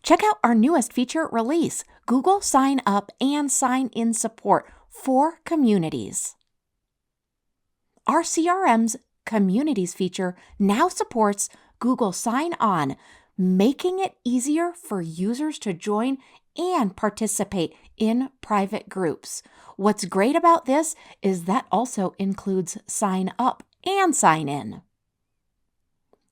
Check out our newest feature release, Google Sign Up and Sign In support for communities. Our CRM's Communities feature now supports Google Sign On, making it easier for users to join and participate in private groups. What's great about this is that also includes Sign Up and Sign In.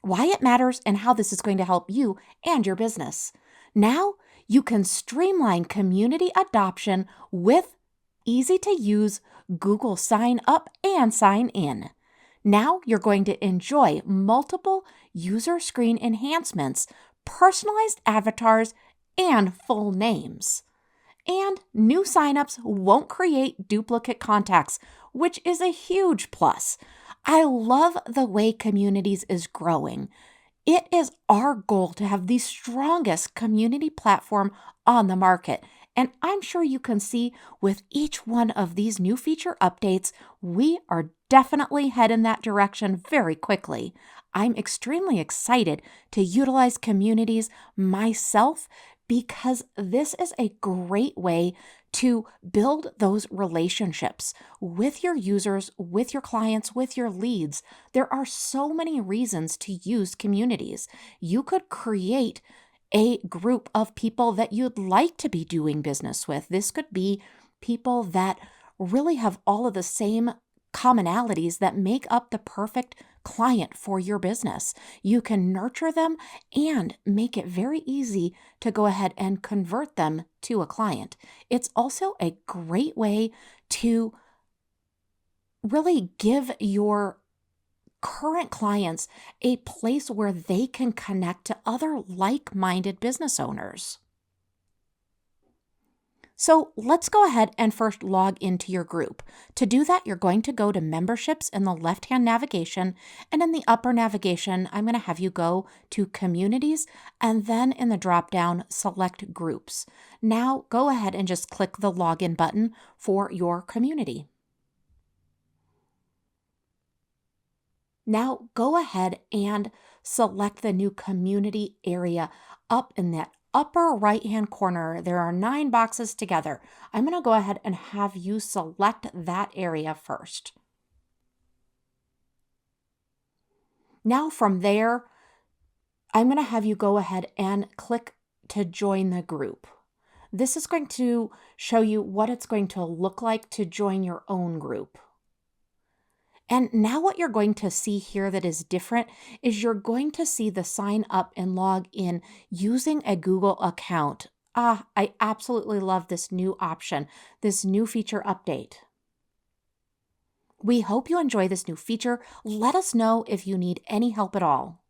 Why it matters and how this is going to help you and your business. Now you can streamline community adoption with easy-to-use Google Sign Up and Sign In. Now you're going to enjoy multiple user screen enhancements, personalized avatars, and full names. And new signups won't create duplicate contacts, which is a huge plus. I love the way Communities is growing. It is our goal to have the strongest community platform on the market. And I'm sure you can see with each one of these new feature updates, we are definitely heading that direction very quickly. I'm extremely excited to utilize Communities myself because this is a great way to build those relationships with your users, with your clients, with your leads. There are so many reasons to use Communities. You could create a group of people that you'd like to be doing business with. This could be people that really have all of the same commonalities that make up the perfect client for your business. You can nurture them and make it very easy to go ahead and convert them to a client. It's also a great way to really give your current clients a place where they can connect to other like-minded business owners. So let's go ahead and first log into your group. To do that, you're going to go to Memberships in the left-hand navigation, and in the upper navigation, I'm going to have you go to Communities, and then in the drop-down, select Groups. Now go ahead and just click the Login button for your community. Now go ahead and select the new community area up in that upper right-hand corner. There are 9 boxes together. I'm going to go ahead and have you select that area first. Now from there, I'm going to have you go ahead and click to join the group. This is going to show you what it's going to look like to join your own group. And now what you're going to see here that is different is you're going to see the sign up and log in using a Google account. I absolutely love this new option, this new feature update. We hope you enjoy this new feature. Let us know if you need any help at all.